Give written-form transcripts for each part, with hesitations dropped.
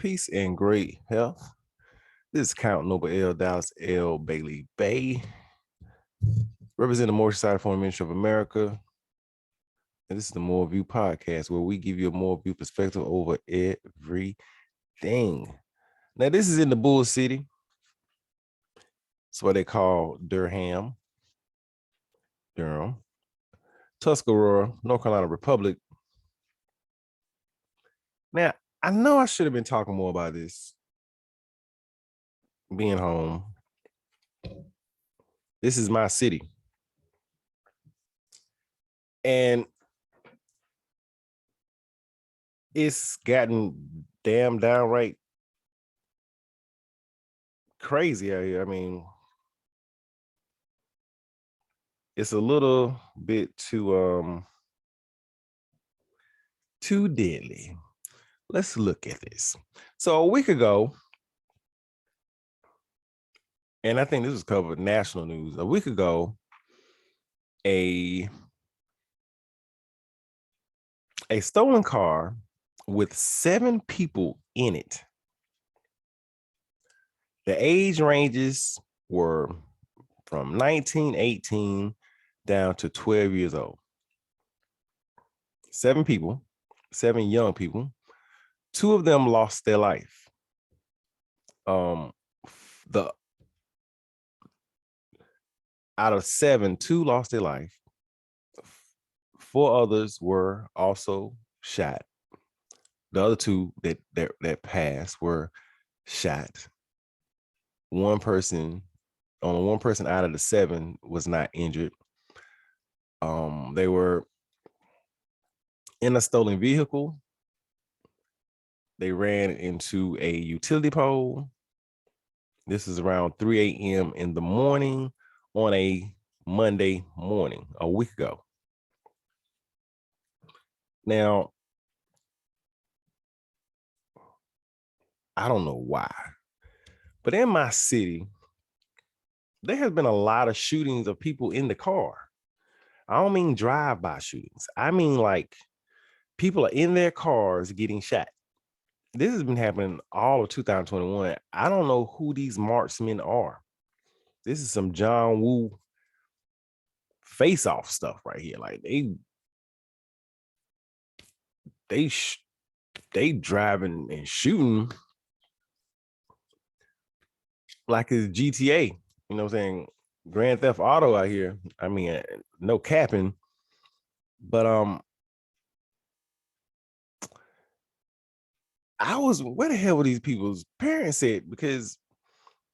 Peace and great health. This is Count Noble L. Dallas L. Bailey Bay, representing the Moorish side of Foreign Ministry of America. And this is the More View podcast, where we give you a more view perspective over everything. Now, this is in the Bull City. It's what they call Durham, Tuscarora, North Carolina Republic. Now, I know I should have been talking more about this. Being home. This is my city. And it's gotten damn downright crazy out here. I mean, it's a little bit too deadly. Let's look at this. So a week ago, and I think this was covered national news. A week ago, a stolen car with 7 people in it. The age ranges were from 19, 18 down to 12 years old. 7 people, 7 young people. 2 of them lost their life. Out of 7, 2 lost their life. 4 others were also shot. The other 2 that passed were shot. Only one person out of the 7 was not injured. They were in a stolen vehicle. They ran into a utility pole. This is around 3 a.m. in the morning on a Monday morning, a week ago. Now, I don't know why, but in my city, there has been a lot of shootings of people in the car. I don't mean drive-by shootings. I mean like people are in their cars getting shot. This has been happening all of 2021. I don't know who these marksmen are. This is some John Woo face-off stuff right here. Like they driving and shooting like it's GTA. You know what I'm saying? Grand Theft Auto out here. I mean, no capping, but where the hell were these people's parents at? Because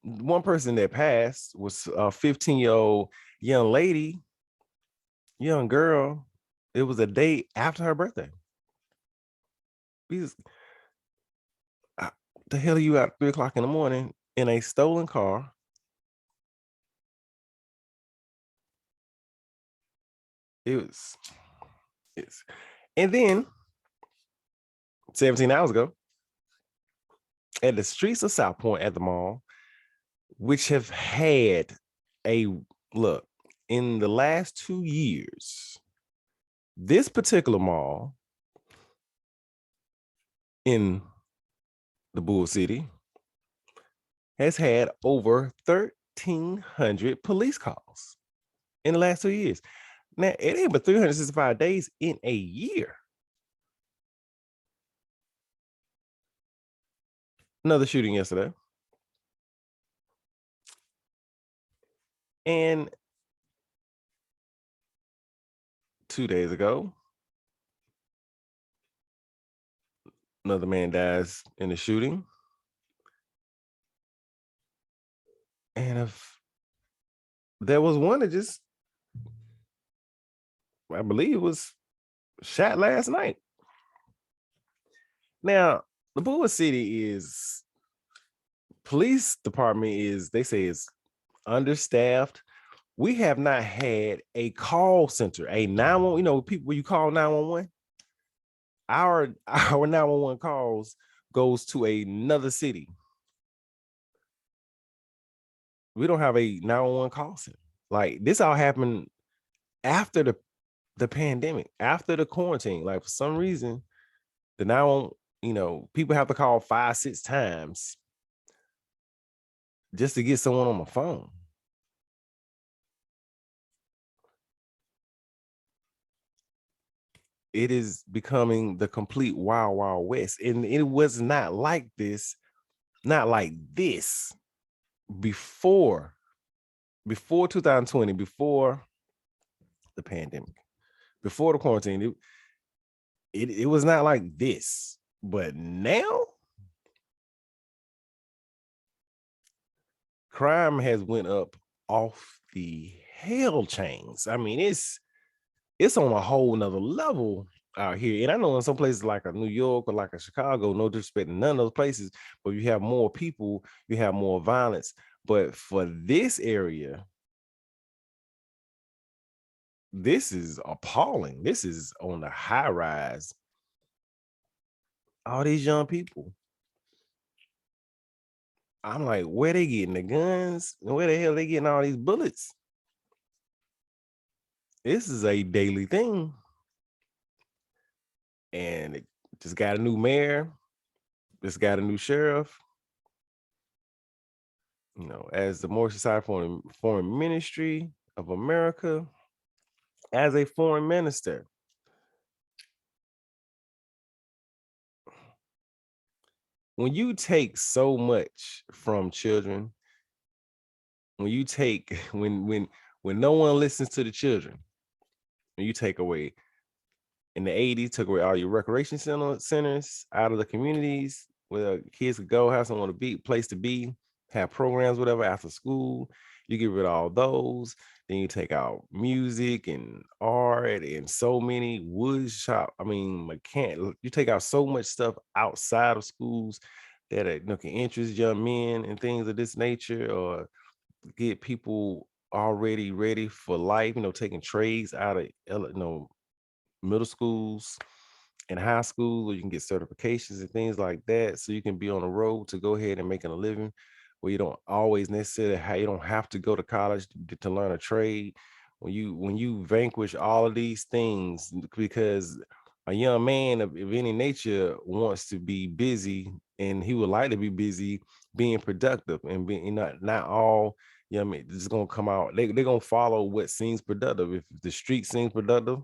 one person that passed was a 15-year-old young lady, young girl. It was a day after her birthday. The hell are you out 3 o'clock in the morning in a stolen car? And then 17 hours ago, at the streets of South Point at the mall, which have had look, in the last 2 years, this particular mall in the Bull City has had over 1,300 police calls in the last 2 years. Now, it ain't but 365 days in a year. Another shooting yesterday. And 2 days ago, another man dies in a shooting. And if there was one that just, I believe, was shot last night. Now, the Bull City police department they say is understaffed. We have not had a call center, a 911, people where you call 911. Our 911 calls goes to another city. We don't have a 911 call center. Like, this all happened after the pandemic, after the quarantine. Like, for some reason, the 911, people have to call 5-6 times just to get someone on the phone. It is becoming the complete wild, wild west. And it was not like this before 2020, before the pandemic, before the quarantine. It was not like this. But now crime has went up off the hell chains. I mean, it's on a whole nother level out here. And I know in some places like a New York or like a Chicago, no disrespect to none of those places, but you have more people, you have more violence. But for this area, this is appalling. This is on the high rise. All these young people. I'm like, where they getting the guns? Where the hell they getting all these bullets? This is a daily thing. And it just got a new mayor, just got a new sheriff. As the Moorish Society for Foreign Ministry of America, as a foreign minister. When you take so much from children, when no one listens to the children, when you take away, in the 80s, took away all your recreation centers out of the communities where kids could go, have someone to be, place to be, have programs, whatever, after school. You get rid of all those. Then you take out music and art and so many wood shop. I mean, you take out so much stuff outside of schools that can interest young men and things of this nature, or get people already ready for life, taking trades out of middle schools and high school, where you can get certifications and things like that, so you can be on the road to go ahead and making a living, where you don't always necessarily you don't have to go to college to learn a trade. When you vanquish all of these things, because a young man of any nature wants to be busy, and he would like to be busy being productive, and being not all young men just gonna come out. They're gonna follow what seems productive. If the street seems productive,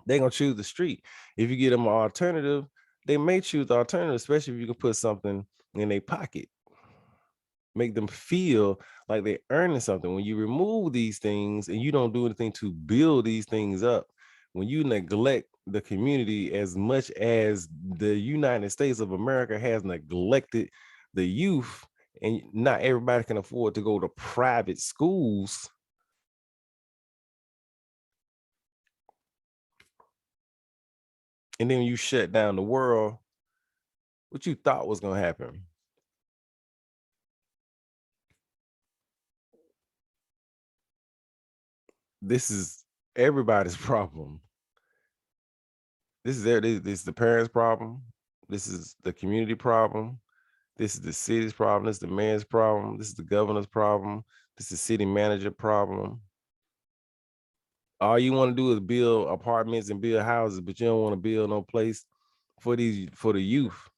they're gonna choose the street. If you get them an alternative, they may choose the alternative, especially if you can put something in their pocket, make them feel like they're earning something. When you remove these things and you don't do anything to build these things up, when you neglect the community as much as the United States of America has neglected the youth, and not everybody can afford to go to private schools, and then you shut down the world, what you thought was going to happen? This is everybody's problem. This is the parents' problem. This is the community problem. This is the city's problem. This is the mayor's problem. This is the governor's problem. This is the city manager problem. All you want to do is build apartments and build houses, but you don't want to build no place for the youth.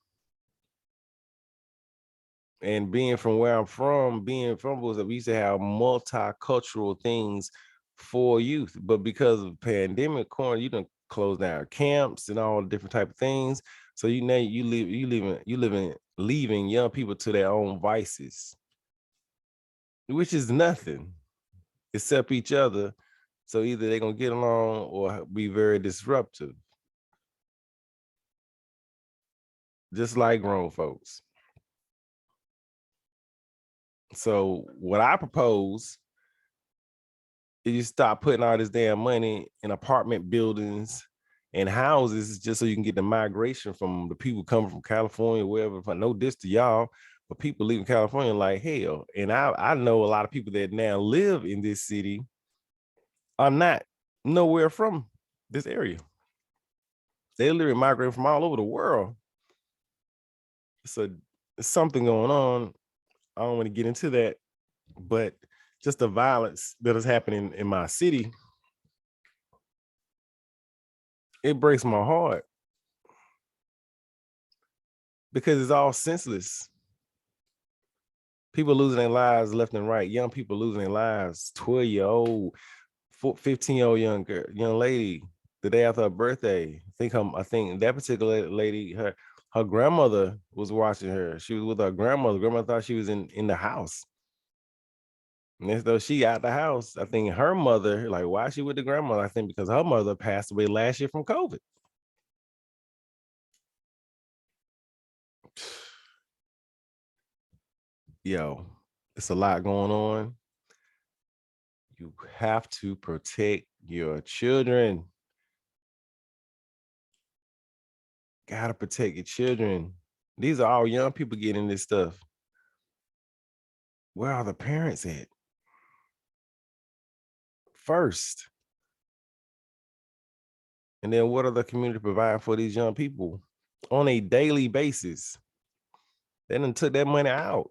And being from where I'm from, was that we used to have multicultural things for youth, but because of pandemic, you done close down camps and all different type of things. So leaving young people to their own vices, which is nothing except each other. So either they're gonna get along or be very disruptive, just like grown folks. So what I propose is you stop putting all this damn money in apartment buildings and houses, just so you can get the migration from the people coming from California, wherever. For no diss to y'all, but people leaving California like hell. And I know a lot of people that now live in this city are not nowhere from this area. They literally migrate from all over the world. So there's something going on. I don't want to get into that, but just the violence that is happening in my city, it breaks my heart. because it's all senseless. People losing their lives left and right. Young people losing their lives. 12-year-old, 15-year-old young lady, the day after her birthday. I think that particular lady, her grandmother was watching her. She was with her grandmother. Grandmother thought she was in the house. And as though she out the house, I think her mother, like, why is she with the grandmother? I think because her mother passed away last year from COVID. Yo, it's a lot going on. You have to protect your children. Gotta protect your children. These are all young people getting this stuff. Where are the parents at? First. And then what are the community providing for these young people on a daily basis? They done took that money out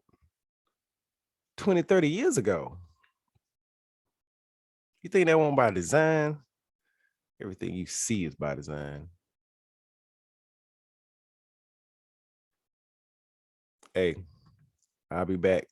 20, 30 years ago. You think that won't by design? Everything you see is by design. Hey, I'll be back.